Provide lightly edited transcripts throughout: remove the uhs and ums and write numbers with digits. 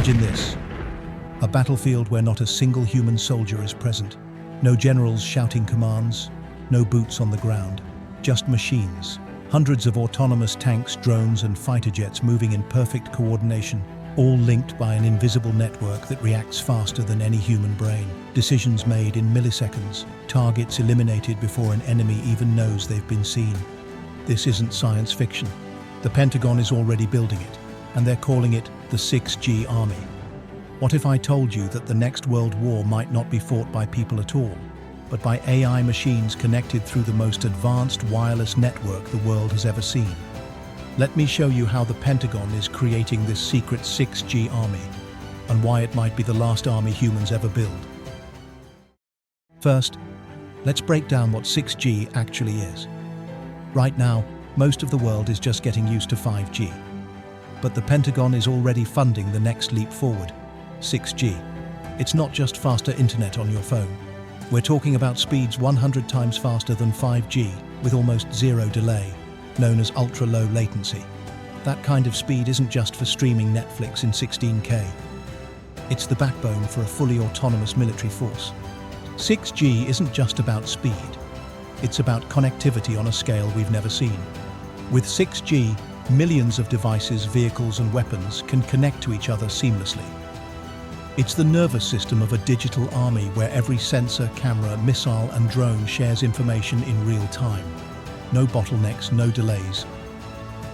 Imagine this: a battlefield where not a single human soldier is present. No generals shouting commands, no boots on the ground, just machines. Hundreds of autonomous tanks, drones, and fighter jets moving in perfect coordination, all linked by an invisible network that reacts faster than any human brain. Decisions made in milliseconds, targets eliminated before an enemy even knows they've been seen. This isn't science fiction. The Pentagon is already building it, and they're calling it the 6G Army. What if I told you that the next world war might not be fought by people at all, but by AI machines connected through the most advanced wireless network the world has ever seen? Let me show you how the Pentagon is creating this secret 6G army, and why it might be the last army humans ever build. First, let's break down what 6G actually is. Right now, most of the world is just getting used to 5G. But the Pentagon is already funding the next leap forward, 6G. It's not just faster internet on your phone. We're talking about speeds 100 times faster than 5G, with almost zero delay, known as ultra-low latency. That kind of speed isn't just for streaming Netflix in 16K. It's the backbone for a fully autonomous military force. 6G isn't just about speed. It's about connectivity on a scale we've never seen. With 6G, millions of devices, vehicles, and weapons can connect to each other seamlessly. It's the nervous system of a digital army where every sensor, camera, missile, and drone shares information in real time. No bottlenecks, no delays.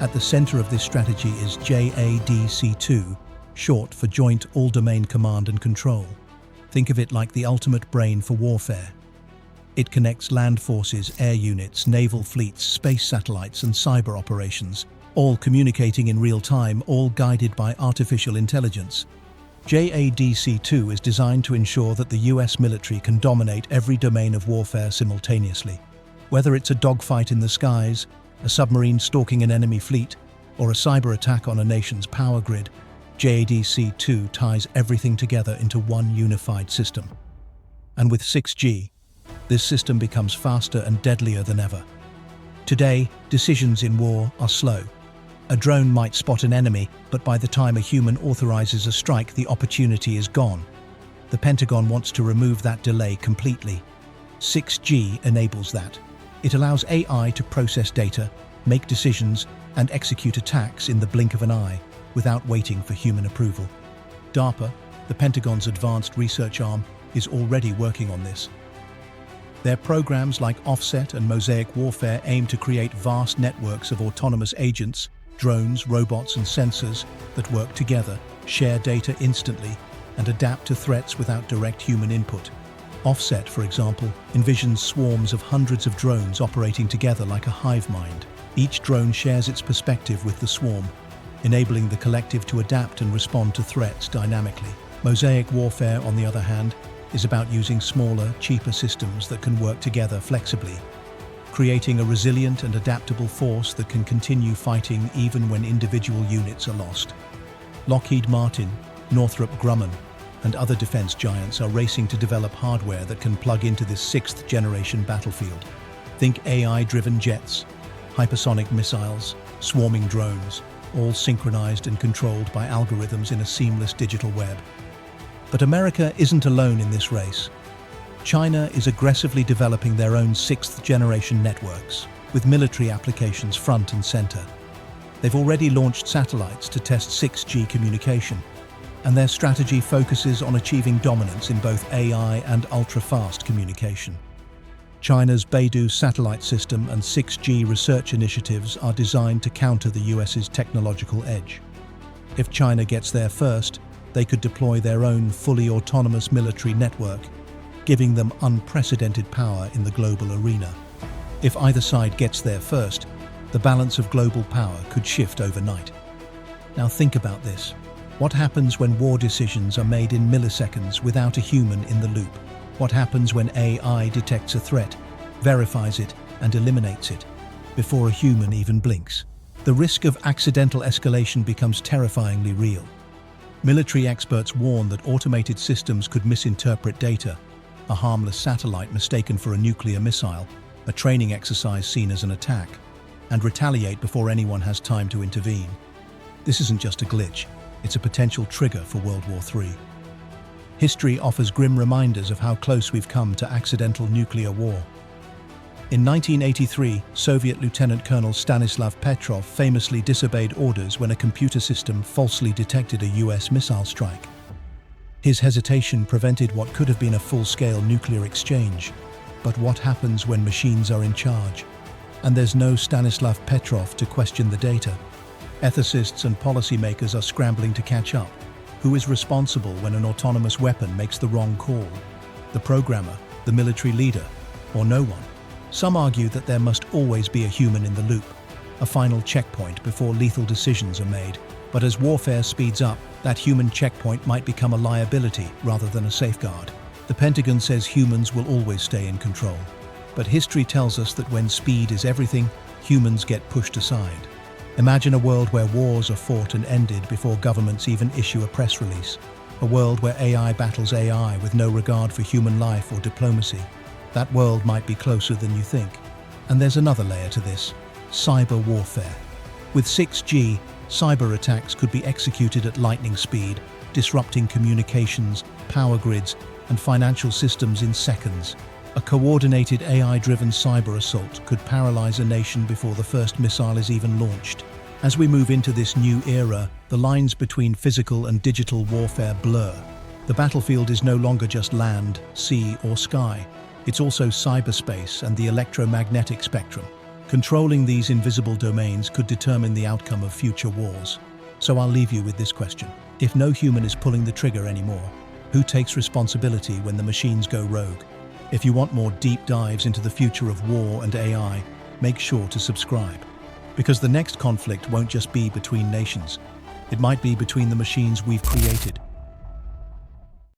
At the center of this strategy is JADC2, short for Joint All-Domain Command and Control. Think of it like the ultimate brain for warfare. It connects land forces, air units, naval fleets, space satellites, and cyber operations, all communicating in real time, all guided by artificial intelligence. JADC2 is designed to ensure that the US military can dominate every domain of warfare simultaneously. Whether it's a dogfight in the skies, a submarine stalking an enemy fleet, or a cyber attack on a nation's power grid, JADC2 ties everything together into one unified system. And with 6G, this system becomes faster and deadlier than ever. Today, decisions in war are slow. A drone might spot an enemy, but by the time a human authorizes a strike, the opportunity is gone. The Pentagon wants to remove that delay completely. 6G enables that. It allows AI to process data, make decisions, and execute attacks in the blink of an eye, without waiting for human approval. DARPA, the Pentagon's advanced research arm, is already working on this. Their programs like Offset and Mosaic Warfare aim to create vast networks of autonomous agents, drones, robots, and sensors that work together, share data instantly, and adapt to threats without direct human input. Offset, for example, envisions swarms of hundreds of drones operating together like a hive mind. Each drone shares its perspective with the swarm, enabling the collective to adapt and respond to threats dynamically. Mosaic Warfare, on the other hand, is about using smaller, cheaper systems that can work together flexibly, creating a resilient and adaptable force that can continue fighting even when individual units are lost. Lockheed Martin, Northrop Grumman, and other defense giants are racing to develop hardware that can plug into this sixth-generation battlefield. Think AI-driven jets, hypersonic missiles, swarming drones, all synchronized and controlled by algorithms in a seamless digital web. But America isn't alone in this race. China is aggressively developing their own sixth-generation networks, with military applications front and center. They've already launched satellites to test 6G communication, and their strategy focuses on achieving dominance in both AI and ultra-fast communication. China's Beidou satellite system and 6G research initiatives are designed to counter the US's technological edge. If China gets there first, they could deploy their own fully autonomous military network, giving them unprecedented power in the global arena. If either side gets there first, the balance of global power could shift overnight. Now think about this. What happens when war decisions are made in milliseconds without a human in the loop? What happens when AI detects a threat, verifies it, and eliminates it, before a human even blinks? The risk of accidental escalation becomes terrifyingly real. Military experts warn that automated systems could misinterpret data, a harmless satellite mistaken for a nuclear missile, a training exercise seen as an attack, and retaliate before anyone has time to intervene. This isn't just a glitch. it's a potential trigger for World War III. History offers grim reminders of how close we've come to accidental nuclear war. In 1983, Soviet Lieutenant Colonel Stanislav Petrov famously disobeyed orders when a computer system falsely detected a US missile strike. His hesitation prevented what could have been a full-scale nuclear exchange. But what happens when machines are in charge? And there's no Stanislav Petrov to question the data. Ethicists and policymakers are scrambling to catch up. Who is responsible when an autonomous weapon makes the wrong call? The programmer, the military leader, or no one? Some argue that there must always be a human in the loop, a final checkpoint before lethal decisions are made. But as warfare speeds up, that human checkpoint might become a liability rather than a safeguard. The Pentagon says humans will always stay in control. But history tells us that when speed is everything, humans get pushed aside. Imagine a world where wars are fought and ended before governments even issue a press release. A world where AI battles AI with no regard for human life or diplomacy. That world might be closer than you think. And there's another layer to this: cyber warfare. With 6G, cyber attacks could be executed at lightning speed, disrupting communications, power grids, and financial systems in seconds. A coordinated AI-driven cyber assault could paralyze a nation before the first missile is even launched. As we move into this new era, the lines between physical and digital warfare blur. The battlefield is no longer just land, sea, or sky. It's also cyberspace and the electromagnetic spectrum. Controlling these invisible domains could determine the outcome of future wars. So I'll leave you with this question. If no human is pulling the trigger anymore, who takes responsibility when the machines go rogue? If you want more deep dives into the future of war and AI, make sure to subscribe. Because the next conflict won't just be between nations. It might be between the machines we've created